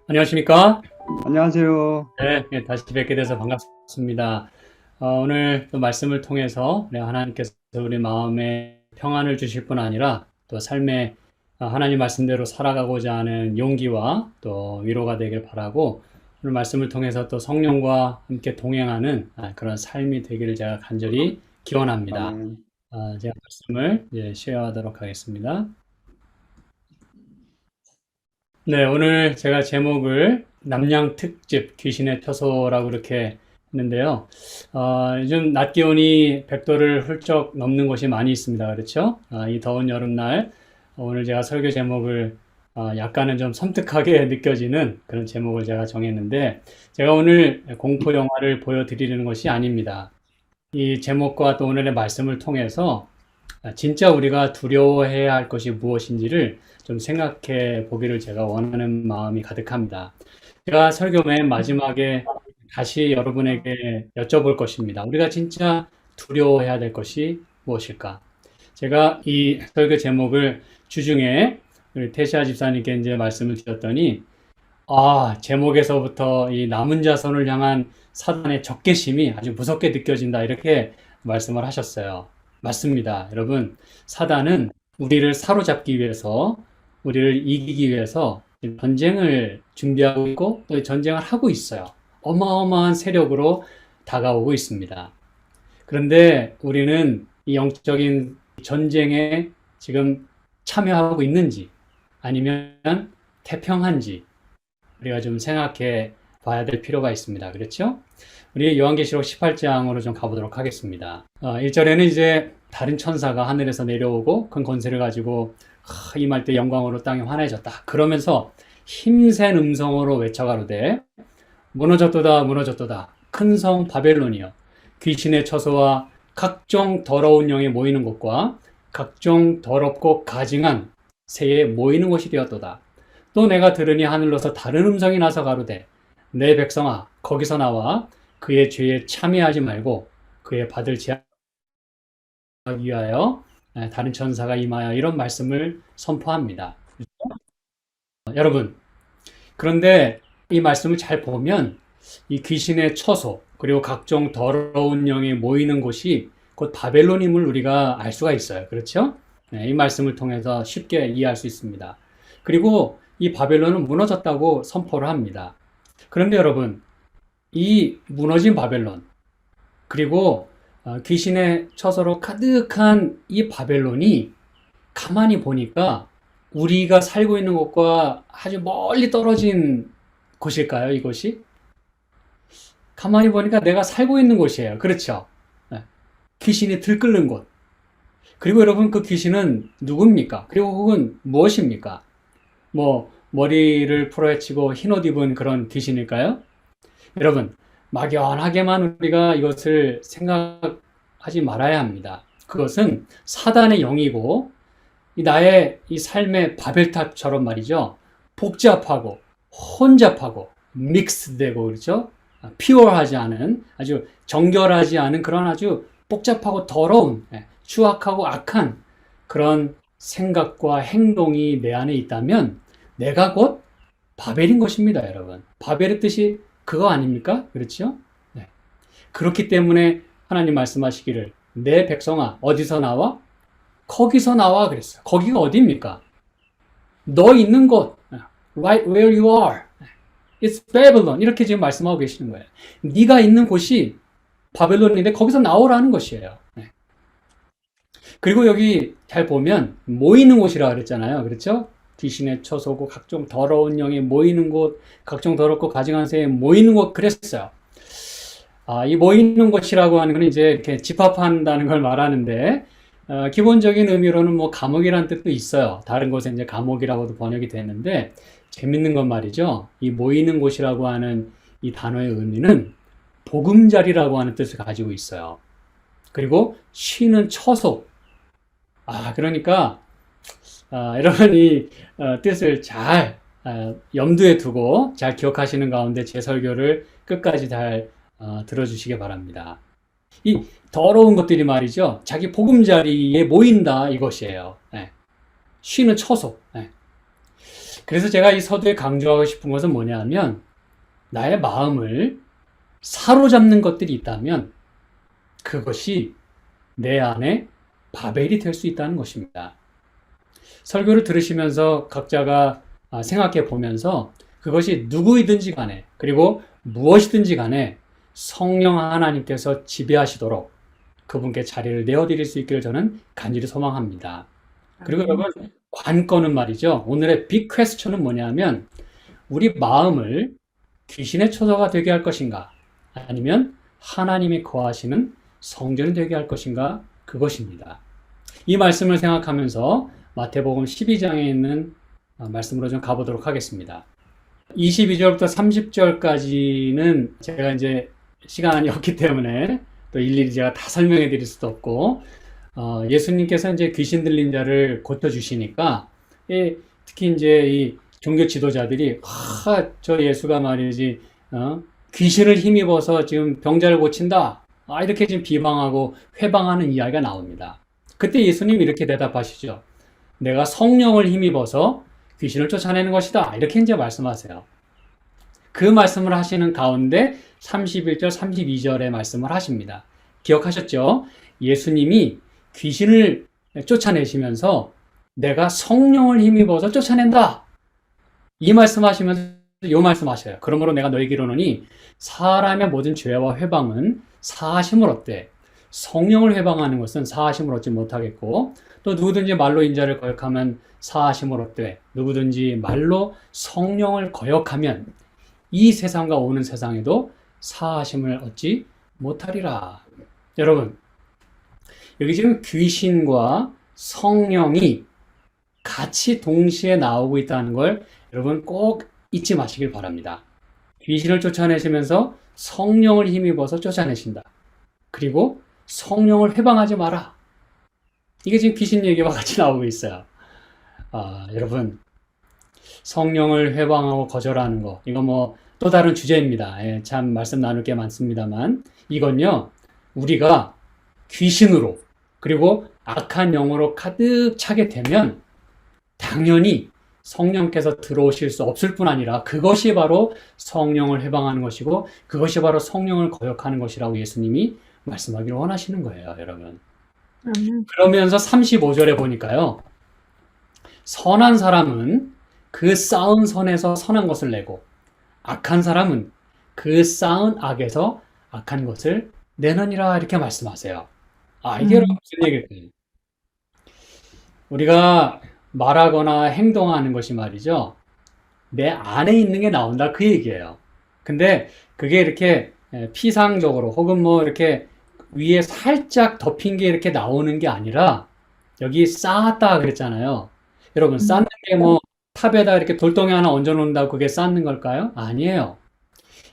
안녕하십니까? 안녕하세요. 네, 다시 뵙게 돼서 반갑습니다. 오늘 또 말씀을 통해서 하나님께서 우리 마음에 평안을 주실 뿐 아니라 또 삶에 하나님 말씀대로 살아가고자 하는 용기와 또 위로가 되길 바라고 오늘 말씀을 통해서 또 성령과 함께 동행하는 그런 삶이 되기를 제가 간절히 기원합니다. 아멘. 제가 말씀을 이제 쉐어하도록 하겠습니다. 네, 오늘 제가 제목을 남양 특집 귀신의 처소라고 이렇게 했는데요. 요즘 낮 기온이 100도를 훌쩍 넘는 곳이 많이 있습니다. 그렇죠? 이 더운 여름날 오늘 제가 설교 제목을 약간은 좀 섬뜩하게 느껴지는 그런 제목을 제가 정했는데 제가 오늘 공포 영화를 보여드리는 것이 아닙니다. 이 제목과 또 오늘의 말씀을 통해서 진짜 우리가 두려워해야 할 것이 무엇인지를 좀 생각해 보기를 제가 원하는 마음이 가득합니다. 제가 설교 맨 마지막에 다시 여러분에게 여쭤볼 것입니다. 우리가 진짜 두려워해야 될 것이 무엇일까? 제가 이 설교 제목을 주중에 우리 태시아 집사님께 이제 말씀을 드렸더니, 제목에서부터 이 남은 자손을 향한 사단의 적개심이 아주 무섭게 느껴진다. 이렇게 말씀을 하셨어요. 맞습니다. 여러분, 사단은 우리를 사로잡기 위해서, 우리를 이기기 위해서 전쟁을 준비하고 있고, 또 전쟁을 하고 있어요. 어마어마한 세력으로 다가오고 있습니다. 그런데 우리는 이 영적인 전쟁에 지금 참여하고 있는지, 아니면 태평한지, 우리가 좀 생각해 봐야 될 필요가 있습니다. 그렇죠? 우리 요한계시록 18장으로 좀 가보도록 하겠습니다. 1절에는 이제 다른 천사가 하늘에서 내려오고 큰 권세를 가지고 임할 때 영광으로 땅이 환해졌다. 그러면서 힘센 음성으로 외쳐가로되 무너졌도다 무너졌도다 큰 성 바벨론이여 귀신의 처소와 각종 더러운 영이 모이는 곳과 각종 더럽고 가증한 새에 모이는 곳이 되었도다. 또 내가 들으니 하늘로서 다른 음성이 나서 가로되 내 백성아 거기서 나와 그의 죄에 참여하지 말고 그의 받을 재앙하기 위하여 다른 천사가 임하여 이런 말씀을 선포합니다. 여러분, 그런데 이 말씀을 잘 보면 이 귀신의 처소 그리고 각종 더러운 영이 모이는 곳이 곧 바벨론임을 우리가 알 수가 있어요. 그렇죠? 이 말씀을 통해서 쉽게 이해할 수 있습니다. 그리고 이 바벨론은 무너졌다고 선포를 합니다. 그런데 여러분, 이 무너진 바벨론, 그리고 귀신의 처소로 가득한 이 바벨론이 가만히 보니까 우리가 살고 있는 곳과 아주 멀리 떨어진 곳일까요, 이곳이? 가만히 보니까 내가 살고 있는 곳이에요. 그렇죠? 네. 귀신이 들끓는 곳. 그리고 여러분, 그 귀신은 누굽니까? 그리고 혹은 무엇입니까? 뭐, 머리를 풀어헤치고 흰옷 입은 그런 귀신일까요? 여러분, 막연하게만 우리가 이것을 생각하지 말아야 합니다. 그것은 사단의 영이고, 나의 이 삶의 바벨탑처럼 말이죠. 복잡하고, 혼잡하고, 믹스되고, 그렇죠? 피어하지 않은, 아주 정결하지 않은 그런 아주 복잡하고 더러운, 추악하고 악한 그런 생각과 행동이 내 안에 있다면, 내가 곧 바벨인 것입니다, 여러분. 바벨의 뜻이 그거 아닙니까? 그렇죠? 네. 그렇기 때문에 하나님 말씀하시기를 내 백성아 어디서 나와? 거기서 나와 그랬어요. 거기가 어디입니까? 너 있는 곳 right where you are. It's Babylon. 이렇게 지금 말씀하고 계시는 거예요. 네가 있는 곳이 바벨론인데 거기서 나오라는 것이에요. 네. 그리고 여기 잘 보면 모이는 곳이라 그랬잖아요. 그렇죠? 귀신의 처소고 각종 더러운 영이 모이는 곳, 각종 더럽고 가증한 새에 모이는 곳 그랬어요. 이 모이는 곳이라고 하는 건 이제 이렇게 집합한다는 걸 말하는데 기본적인 의미로는 뭐 감옥이라는 뜻도 있어요. 다른 곳에 이제 감옥이라고도 번역이 되는데 재밌는 건 말이죠. 이 모이는 곳이라고 하는 이 단어의 의미는 보금자리라고 하는 뜻을 가지고 있어요. 그리고 쉬는 처소. 그러니까 여러분 이 뜻을 잘 염두에 두고 잘 기억하시는 가운데 제 설교를 끝까지 잘 들어주시기 바랍니다. 이 더러운 것들이 말이죠. 자기 보금자리에 모인다 이것이에요. 쉬는 처소. 그래서 제가 이 서두에 강조하고 싶은 것은 뭐냐 하면 나의 마음을 사로잡는 것들이 있다면 그것이 내 안에 바벨이 될 수 있다는 것입니다. 설교를 들으시면서 각자가 생각해 보면서 그것이 누구이든지 간에 그리고 무엇이든지 간에 성령 하나님께서 지배하시도록 그분께 자리를 내어드릴 수 있기를 저는 간절히 소망합니다. 그리고 여러분, 관건은 말이죠. 오늘의 빅 퀘스천은 뭐냐면 우리 마음을 귀신의 초소가 되게 할 것인가 아니면 하나님이 거하시는 성전이 되게 할 것인가 그것입니다. 이 말씀을 생각하면서 마태복음 12장에 있는 말씀으로 좀 가보도록 하겠습니다. 22절부터 30절까지는 제가 이제 시간이 없기 때문에 또 일일이 제가 다 설명해 드릴 수도 없고, 예수님께서 이제 귀신 들린 자를 고쳐주시니까, 특히 이제 이 종교 지도자들이, 저 예수가 말이지, 귀신을 힘입어서 지금 병자를 고친다. 이렇게 지금 비방하고 회방하는 이야기가 나옵니다. 그때 예수님이 이렇게 대답하시죠. 내가 성령을 힘입어서 귀신을 쫓아내는 것이다. 이렇게 이제 말씀하세요. 그 말씀을 하시는 가운데 31절, 32절의 말씀을 하십니다. 기억하셨죠? 예수님이 귀신을 쫓아내시면서 내가 성령을 힘입어서 쫓아낸다. 이 말씀하시면서 이 말씀하셔요. 그러므로 내가 너희에게 이르노니 사람의 모든 죄와 회방은 사하심을 얻되 성령을 회방하는 것은 사하심을 얻지 못하겠고 또 누구든지 말로 인자를 거역하면 사하심을 얻되 누구든지 말로 성령을 거역하면 이 세상과 오는 세상에도 사하심을 얻지 못하리라. 여러분, 여기 지금 귀신과 성령이 같이 동시에 나오고 있다는 걸 여러분 꼭 잊지 마시길 바랍니다. 귀신을 쫓아내시면서 성령을 힘입어서 쫓아내신다. 그리고 성령을 회방하지 마라. 이게 지금 귀신 얘기와 같이 나오고 있어요. 여러분, 성령을 회방하고 거절하는 거, 이거 뭐 또 다른 주제입니다. 참 말씀 나눌 게 많습니다만, 이건요, 우리가 귀신으로, 그리고 악한 영으로 가득 차게 되면, 당연히 성령께서 들어오실 수 없을 뿐 아니라, 그것이 바로 성령을 회방하는 것이고, 그것이 바로 성령을 거역하는 것이라고 예수님이 말씀하기를 원하시는 거예요, 여러분. 그러면서 35절에 보니까요, 선한 사람은 그 쌓은 선에서 선한 것을 내고 악한 사람은 그 쌓은 악에서 악한 것을 내느니라 이렇게 말씀하세요. 이게 무슨 얘기일까요? 우리가 말하거나 행동하는 것이 말이죠. 내 안에 있는 게 나온다 그 얘기예요. 근데 그게 이렇게 피상적으로 혹은 뭐 이렇게 위에 살짝 덮인 게 이렇게 나오는 게 아니라 여기 쌓았다 그랬잖아요. 여러분, 쌓는 게 뭐 탑에다 이렇게 돌덩이 하나 얹어 놓는다고 그게 쌓는 걸까요? 아니에요.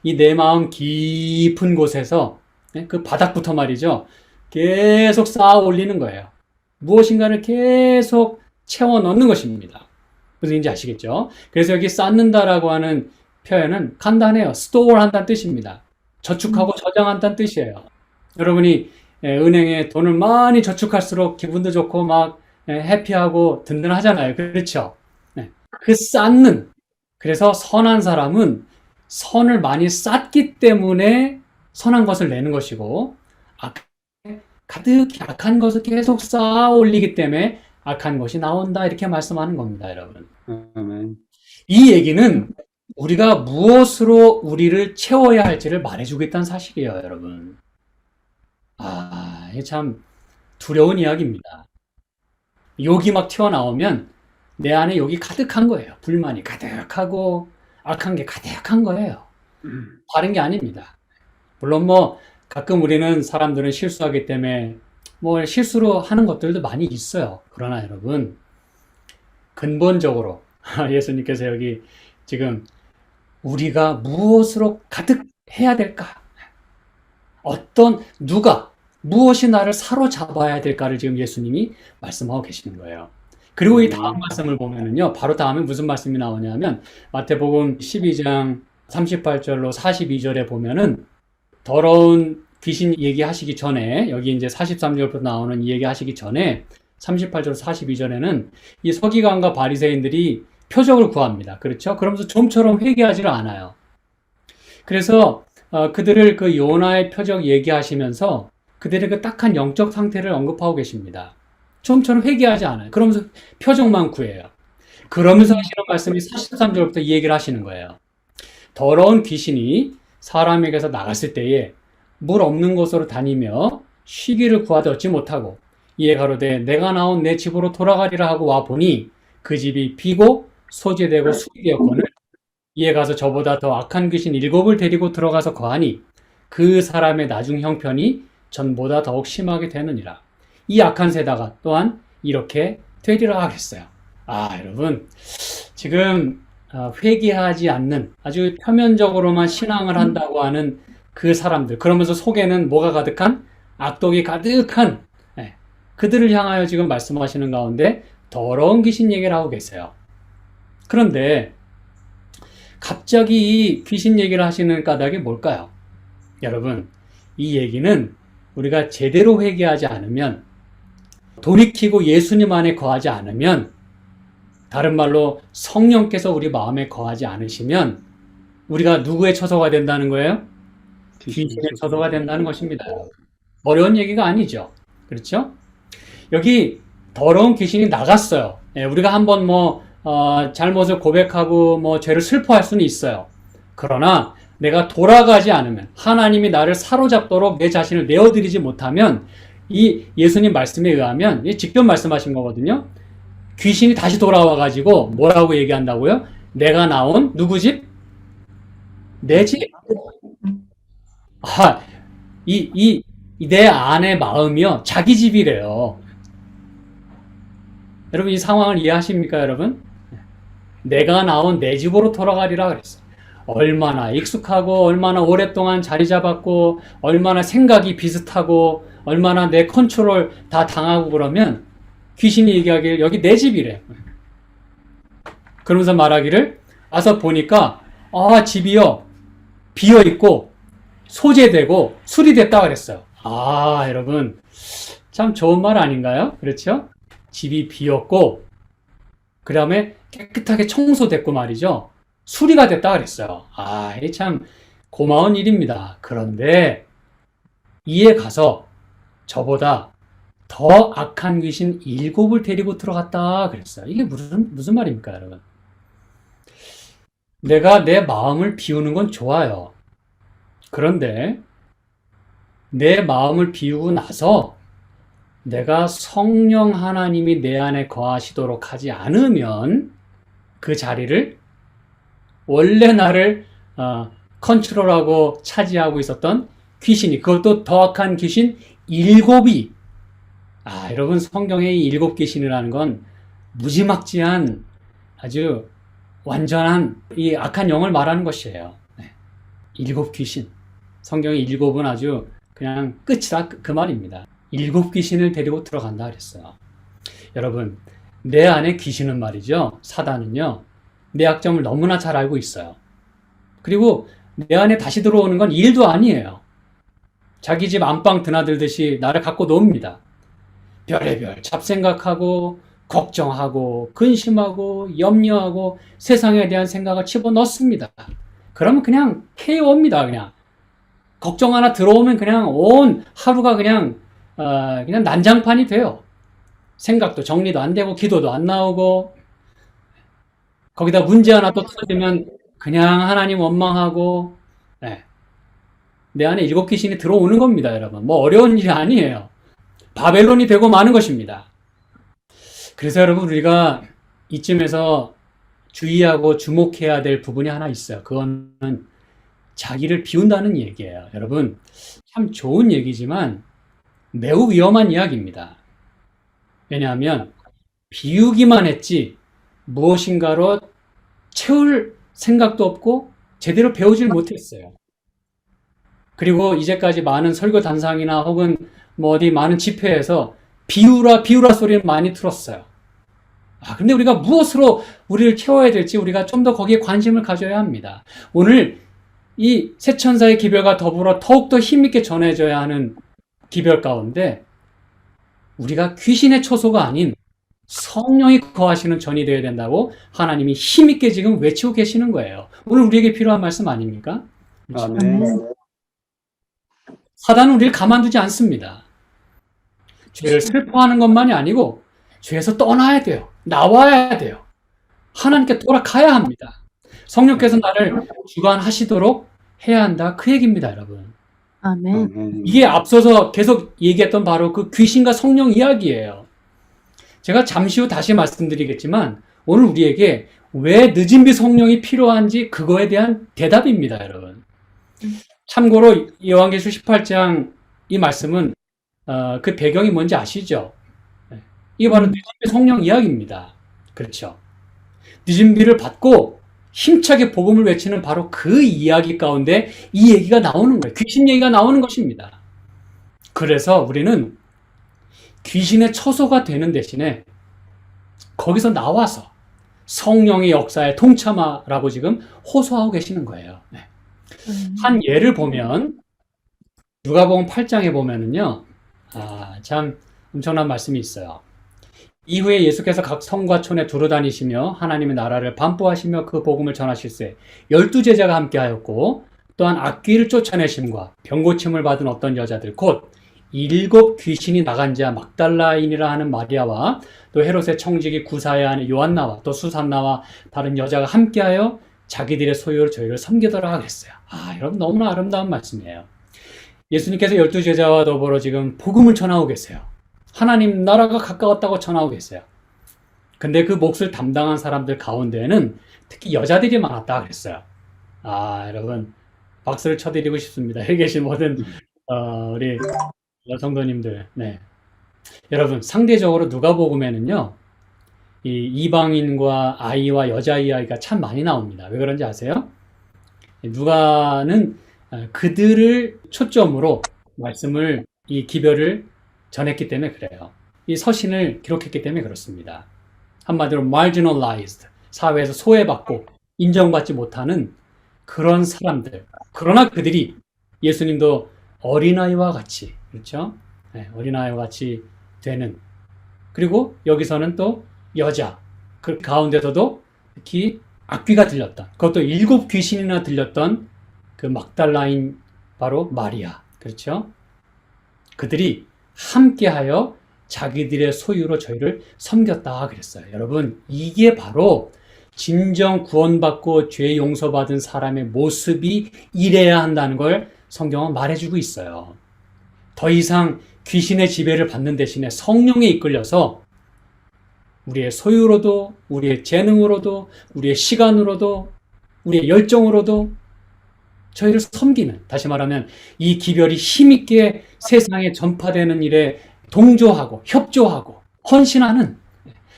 이 내 마음 깊은 곳에서 그 바닥부터 말이죠. 계속 쌓아 올리는 거예요. 무엇인가를 계속 채워 넣는 것입니다. 무슨 얘기인지 아시겠죠? 그래서 여기 쌓는다라고 하는 표현은 간단해요. 스토어 한다는 뜻입니다. 저축하고 저장한다는 뜻이에요. 여러분이 은행에 돈을 많이 저축할수록 기분도 좋고 막 해피하고 든든하잖아요. 그렇죠? 그 쌓는, 그래서 선한 사람은 선을 많이 쌓기 때문에 선한 것을 내는 것이고 가득히 악한 것을 계속 쌓아 올리기 때문에 악한 것이 나온다 이렇게 말씀하는 겁니다, 여러분. 이 얘기는 우리가 무엇으로 우리를 채워야 할지를 말해주고 있다는 사실이에요, 여러분. 이게 참 두려운 이야기입니다. 욕이 막 튀어나오면 내 안에 욕이 가득한 거예요. 불만이 가득하고 악한 게 가득한 거예요. 다른 게 아닙니다. 물론 뭐 가끔 우리는 사람들은 실수하기 때문에 뭐 실수로 하는 것들도 많이 있어요. 그러나 여러분, 근본적으로 예수님께서 여기 지금 우리가 무엇으로 가득해야 될까? 무엇이 나를 사로잡아야 될까를 지금 예수님이 말씀하고 계시는 거예요. 그리고 이 다음 말씀을 보면은요, 바로 다음에 무슨 말씀이 나오냐면, 마태복음 12장 38절로 42절에 보면은, 더러운 귀신 얘기하시기 전에, 여기 이제 43절부터 나오는 이 얘기 하시기 전에, 38절 42절에는 이 서기관과 바리새인들이 표적을 구합니다. 그렇죠? 그러면서 좀처럼 회개하지를 않아요. 그래서 그들을 그 요나의 표적 얘기하시면서 그들의 그 딱한 영적 상태를 언급하고 계십니다. 좀처럼 회개하지 않아요. 그러면서 표적만 구해요. 그러면서 하시는 말씀이 43절부터 이 얘기를 하시는 거예요. 더러운 귀신이 사람에게서 나갔을 때에 물 없는 곳으로 다니며 쉬기를 구하되 얻지 못하고 이에 가로되 내가 나온 내 집으로 돌아가리라 하고 와 보니 그 집이 비고 소재되고 수리되었거늘 이에 가서 저보다 더 악한 귀신 7을 데리고 들어가서 거하니 그 사람의 나중 형편이 전보다 더욱 심하게 되느니라. 이 악한 세다가 또한 이렇게 되리라 하겠어요. 여러분 지금 회개하지 않는 아주 표면적으로만 신앙을 한다고 하는 그 사람들, 그러면서 속에는 뭐가 가득한? 악독이 가득한 그들을 향하여 지금 말씀하시는 가운데 더러운 귀신 얘기를 하고 계세요. 그런데 갑자기 이 귀신 얘기를 하시는 까닭이 뭘까요? 여러분, 이 얘기는 우리가 제대로 회개하지 않으면, 돌이키고 예수님 안에 거하지 않으면, 다른 말로 성령께서 우리 마음에 거하지 않으시면 우리가 누구의 처소가 된다는 거예요? 귀신의 처소가 된다는 것입니다. 어려운 얘기가 아니죠. 그렇죠? 여기 더러운 귀신이 나갔어요. 우리가 한번 잘못을 고백하고 죄를 슬퍼할 수는 있어요. 그러나 내가 돌아가지 않으면, 하나님이 나를 사로잡도록 내 자신을 내어드리지 못하면, 이 예수님 말씀에 의하면, 직접 말씀하신 거거든요. 귀신이 다시 돌아와가지고 뭐라고 얘기한다고요? 내가 나온 누구 집? 내 집. 내 안의 마음이요, 자기 집이래요. 여러분 이 상황을 이해하십니까, 여러분? 내가 나온 내 집으로 돌아가리라 그랬어요. 얼마나 익숙하고 얼마나 오랫동안 자리 잡았고 얼마나 생각이 비슷하고 얼마나 내 컨트롤 다 당하고 그러면 귀신이 얘기하기를 여기 내 집이래. 그러면서 말하기를 와서 보니까 집이요 비어있고 소재되고 수리됐다 그랬어요. 여러분 참 좋은 말 아닌가요? 그렇죠? 집이 비었고 그 다음에 깨끗하게 청소됐고 말이죠. 수리가 됐다 그랬어요. 이게 참 고마운 일입니다. 그런데 이에 가서 저보다 더 악한 귀신 7을 데리고 들어갔다 그랬어요. 이게 무슨 말입니까, 여러분? 내가 내 마음을 비우는 건 좋아요. 그런데 내 마음을 비우고 나서 내가 성령 하나님이 내 안에 거하시도록 하지 않으면 그 자리를 원래 나를 컨트롤하고 차지하고 있었던 귀신이, 그것도 더 악한 귀신 7이, 여러분 성경의 이 7 귀신이라는 건 무지막지한 아주 완전한 이 악한 영을 말하는 것이에요. 7 귀신. 성경의 7은 아주 그냥 끝이다 그 말입니다. 7 귀신을 데리고 들어간다 그랬어요. 여러분, 내 안에 귀신은 말이죠. 사단은요. 내 약점을 너무나 잘 알고 있어요. 그리고 내 안에 다시 들어오는 건 일도 아니에요. 자기 집 안방 드나들듯이 나를 갖고 놉니다. 별의별 잡생각하고 걱정하고 근심하고 염려하고 세상에 대한 생각을 집어넣습니다. 그러면 그냥 KO입니다. 그냥 걱정 하나 들어오면 그냥 온 하루가 그냥 난장판이 돼요. 생각도 정리도 안 되고 기도도 안 나오고 거기다 문제 하나 또 터지면 그냥 하나님 원망하고 내 안에 7 귀신이 들어오는 겁니다, 여러분. 어려운 일이 아니에요. 바벨론이 되고 마는 것입니다. 그래서 여러분 우리가 이쯤에서 주의하고 주목해야 될 부분이 하나 있어요. 그거는 자기를 비운다는 얘기예요. 여러분 참 좋은 얘기지만 매우 위험한 이야기입니다. 왜냐하면 비우기만 했지 무엇인가로 채울 생각도 없고 제대로 배우질 못했어요. 그리고 이제까지 많은 설교 단상이나 혹은 어디 많은 집회에서 비우라 소리를 많이 들었어요. 근데 우리가 무엇으로 우리를 채워야 될지 우리가 좀 더 거기에 관심을 가져야 합니다. 오늘 이 새천사의 기별과 더불어 더욱더 힘있게 전해져야 하는 기별 가운데 우리가 귀신의 처소가 아닌 성령이 거하시는 전이 되어야 된다고 하나님이 힘있게 지금 외치고 계시는 거예요. 오늘 우리에게 필요한 말씀 아닙니까? 그렇죠? 아멘. 사단은 우리를 가만두지 않습니다. 죄를 슬퍼하는 것만이 아니고 죄에서 떠나야 돼요. 나와야 돼요. 하나님께 돌아가야 합니다. 성령께서 나를 주관하시도록 해야 한다. 그 얘기입니다, 여러분. 아멘. 아멘. 이게 앞서서 계속 얘기했던 바로 그 귀신과 성령 이야기예요. 제가 잠시 후 다시 말씀드리겠지만 오늘 우리에게 왜 늦은비 성령이 필요한지 그거에 대한 대답입니다, 여러분. 참고로 요한계시록 18장 이 말씀은 그 배경이 뭔지 아시죠? 이게 바로 늦은비 성령 이야기입니다. 그렇죠. 늦은비를 받고 힘차게 복음을 외치는 바로 그 이야기 가운데 이 얘기가 나오는 거예요. 귀신 얘기가 나오는 것입니다. 그래서 우리는 귀신의 처소가 되는 대신에 거기서 나와서 성령의 역사에 동참하라고 지금 호소하고 계시는 거예요. 네. 한 예를 보면 누가복음 8장에 보면은요, 참 엄청난 말씀이 있어요. 이후에 예수께서 각 성과 촌에 두루 다니시며 하나님의 나라를 반포하시며 그 복음을 전하실세 12제자가 함께하였고 또한 악귀를 쫓아내심과 병고침을 받은 어떤 여자들 곧 7 귀신이 나간 자 막달라인이라 하는 마리아와 또 헤롯의 청지기 구사야 하는 요한나와 또 수산나와 다른 여자가 함께하여 자기들의 소유로 저희를 섬기더라 그랬어요. 여러분 너무나 아름다운 말씀이에요. 예수님께서 12제자와 더불어 지금 복음을 전하고 계세요. 하나님 나라가 가까웠다고 전하고 계세요. 근데 그 몫을 담당한 사람들 가운데에는 특히 여자들이 많았다 그랬어요. 여러분 박수를 쳐드리고 싶습니다. 여기 계신 모든 우리 성도님들, 네. 여러분 상대적으로 누가복음에는요, 이 이방인과 아이와 여자 이야기가 참 많이 나옵니다. 왜 그런지 아세요? 누가는 그들을 초점으로 말씀을 이 기별을 전했기 때문에 그래요. 이 서신을 기록했기 때문에 그렇습니다. 한마디로 marginalized, 사회에서 소외받고 인정받지 못하는 그런 사람들. 그러나 그들이 예수님도 어린아이와 같이, 그렇죠? 네, 어린아이와 같이 되는. 그리고 여기서는 또 여자, 그 가운데서도 특히 악귀가 들렸던, 그것도 7 귀신이나 들렸던 그 막달라인 바로 마리아, 그렇죠? 그들이 함께하여 자기들의 소유로 저희를 섬겼다 그랬어요. 여러분 이게 바로 진정 구원받고 죄 용서받은 사람의 모습이 이래야 한다는 걸 성경은 말해주고 있어요. 더 이상 귀신의 지배를 받는 대신에 성령에 이끌려서 우리의 소유로도 우리의 재능으로도 우리의 시간으로도 우리의 열정으로도 저희를 섬기는, 다시 말하면 이 기별이 힘있게 세상에 전파되는 일에 동조하고 협조하고 헌신하는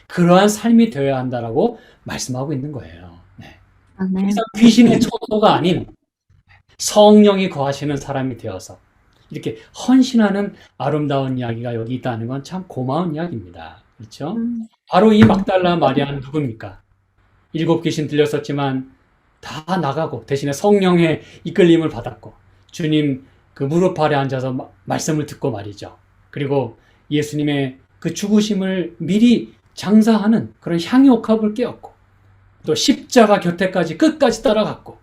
그러한 삶이 되어야 한다라고 말씀하고 있는 거예요. 네. 아멘. 귀신의 초소가 아닌 성령이 거하시는 사람이 되어서 이렇게 헌신하는 아름다운 이야기가 여기 있다는 건 참 고마운 이야기입니다. 그렇죠? 바로 이 막달라 마리아는 누굽니까? 7 귀신 들렸었지만 다 나가고 대신에 성령의 이끌림을 받았고 주님 그 무릎 아래 앉아서 말씀을 듣고 말이죠. 그리고 예수님의 그 죽으심을 미리 장사하는 그런 향유옥합을 깨었고 또 십자가 곁에까지 끝까지 따라갔고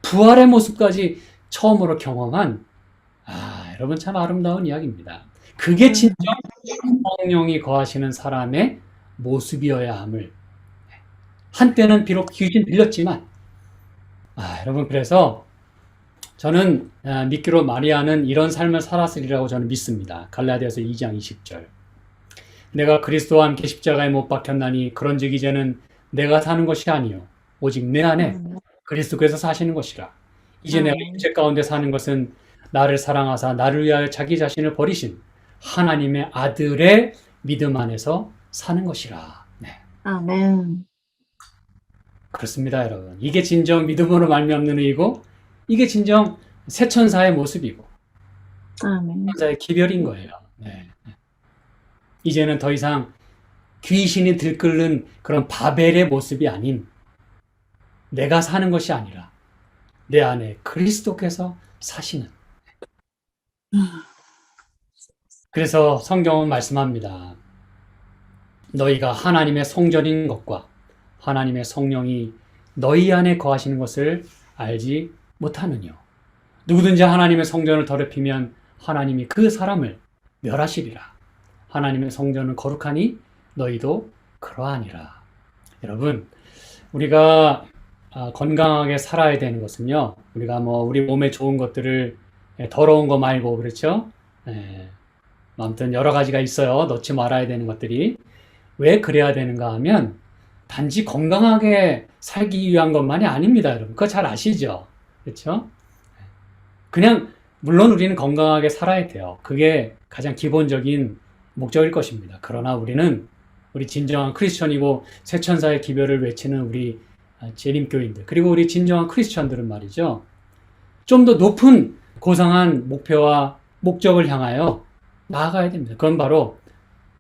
부활의 모습까지 처음으로 경험한 여러분 참 아름다운 이야기입니다. 그게 진정 성령이 거하시는 사람의 모습이어야 함을, 한때는 비록 귀신 들렸지만 여러분 그래서 저는 믿기로 마리아는 이런 삶을 살았으리라고 저는 믿습니다. 갈라디아서 2장 20절. 내가 그리스도와 함께 십자가에 못 박혔나니 그런즉 이제는 내가 사는 것이 아니요 오직 내 안에 그리스도께서 사시는 것이라. 이제 내가 육체 가운데 사는 것은 나를 사랑하사 나를 위하여 자기 자신을 버리신 하나님의 아들의 믿음 안에서 사는 것이라. 네. 아멘. 그렇습니다, 여러분. 이게 진정 믿음으로 말미암는 의이고 이게 진정 새 천사의 모습이고 아멘. 천사의 기별인 거예요. 네. 이제는 더 이상 귀신이 들끓는 그런 바벨의 모습이 아닌 내가 사는 것이 아니라 내 안에 그리스도께서 사시는. 그래서 성경은 말씀합니다. 너희가 하나님의 성전인 것과 하나님의 성령이 너희 안에 거하시는 것을 알지 못하느뇨. 누구든지 하나님의 성전을 더럽히면 하나님이 그 사람을 멸하시리라. 하나님의 성전은 거룩하니 너희도 그러하니라. 여러분, 우리가 건강하게 살아야 되는 것은요, 우리가 우리 몸에 좋은 것들을 더러운 거 말고, 그렇죠? 아무튼 여러 가지가 있어요. 넣지 말아야 되는 것들이. 왜 그래야 되는가 하면 단지 건강하게 살기 위한 것만이 아닙니다, 여러분. 그거 잘 아시죠? 그렇죠? 그냥 물론 우리는 건강하게 살아야 돼요. 그게 가장 기본적인 목적일 것입니다. 그러나 우리 진정한 크리스천이고 새천사의 기별을 외치는 우리 재림교인들, 그리고 우리 진정한 크리스천들은 말이죠, 좀 더 높은 고상한 목표와 목적을 향하여 나아가야 됩니다. 그건 바로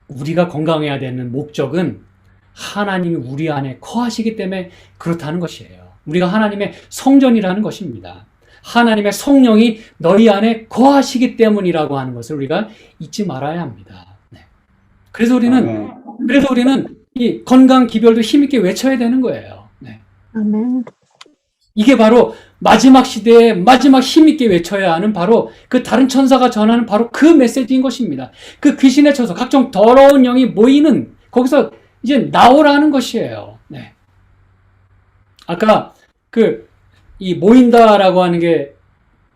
우리가 건강해야 되는 목적은 하나님이 우리 안에 거하시기 때문에 그렇다는 것이에요. 우리가 하나님의 성전이라는 것입니다. 하나님의 성령이 너희 안에 거하시기 때문이라고 하는 것을 우리가 잊지 말아야 합니다. 네. 그래서 우리는 이 건강 기별도 힘있게 외쳐야 되는 거예요. 네. 아멘. 이게 바로 마지막 시대에 마지막 힘있게 외쳐야 하는 바로 그 다른 천사가 전하는 바로 그 메시지인 것입니다. 그 귀신에 쳐서 각종 더러운 영이 모이는 거기서 이제 나오라는 것이에요. 네. 아까 이 모인다라고 하는 게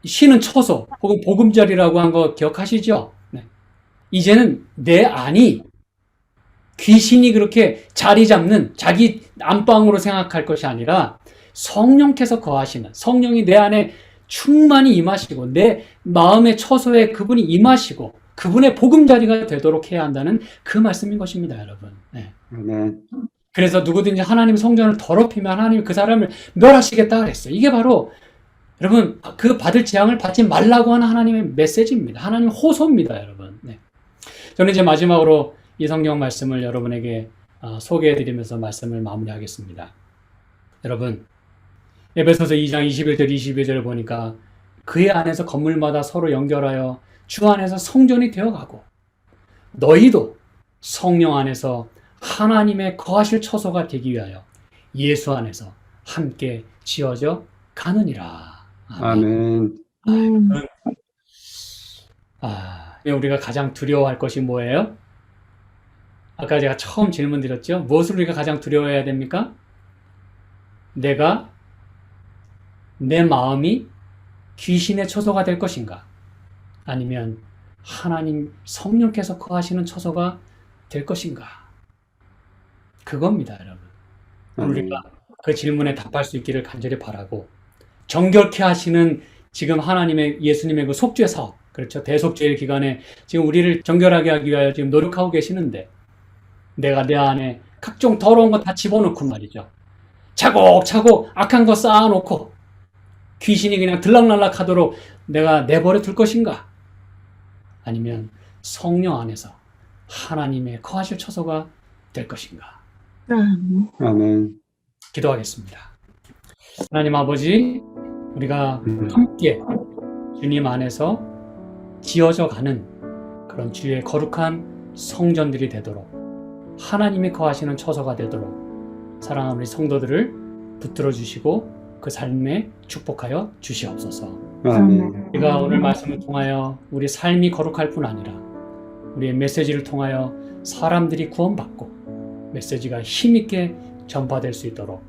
쉬는 처소 혹은 보금자리라고 한 거 기억하시죠? 네. 이제는 내 안이 귀신이 그렇게 자리 잡는 자기 안방으로 생각할 것이 아니라 성령께서 거하시는, 성령이 내 안에 충만히 임하시고 내 마음의 처소에 그분이 임하시고 그분의 보금자리가 되도록 해야 한다는 그 말씀인 것입니다, 여러분. 네. 그래서 누구든지 하나님 성전을 더럽히면 하나님이 그 사람을 멸하시겠다 그랬어요. 이게 바로 여러분 그 받을 재앙을 받지 말라고 하는 하나님의 메시지입니다. 하나님 호소입니다, 여러분. 네. 저는 이제 마지막으로 이 성경 말씀을 여러분에게 소개해드리면서 말씀을 마무리하겠습니다. 여러분, 에베소서 2장 21절 22절을 보니까 그의 안에서 건물마다 서로 연결하여 주 안에서 성전이 되어가고 너희도 성령 안에서 하나님의 거하실 처소가 되기 위하여 예수 안에서 함께 지어져 가느니라. 아멘. 우리가 가장 두려워할 것이 뭐예요? 아까 제가 처음 질문 드렸죠? 무엇을 우리가 가장 두려워해야 됩니까? 내 마음이 귀신의 처소가 될 것인가? 아니면 하나님 성령께서 거하시는 처소가 될 것인가? 그겁니다, 여러분. 우리가 그 질문에 답할 수 있기를 간절히 바라고, 정결케 하시는 지금 하나님의 예수님의 그 속죄 사업, 그렇죠? 대속죄일 기간에 지금 우리를 정결하게 하기 위하여 지금 노력하고 계시는데 내가 내 안에 각종 더러운 거 다 집어넣고 말이죠. 차곡차곡 악한 거 쌓아놓고 귀신이 그냥 들락날락 하도록 내가 내버려 둘 것인가? 아니면 성령 안에서 하나님의 거하실 처소가 될 것인가? 아멘. 기도하겠습니다. 하나님 아버지, 우리가 함께 주님 안에서 지어져 가는 그런 주의 거룩한 성전들이 되도록, 하나님이 거하시는 처소가 되도록 사랑하는 우리 성도들을 붙들어 주시고 그 삶에 축복하여 주시옵소서. 아멘. 우리가 오늘 말씀을 통하여 우리 삶이 거룩할 뿐 아니라 우리의 메시지를 통하여 사람들이 구원받고 메시지가 힘있게 전파될 수 있도록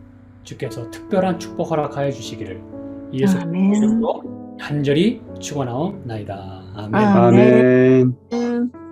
주께서 특별한 축복 허락하여 주시기를 예수 아멘. 이름으로 간절히 축원하옵나이다. 아멘. 아멘. 아멘.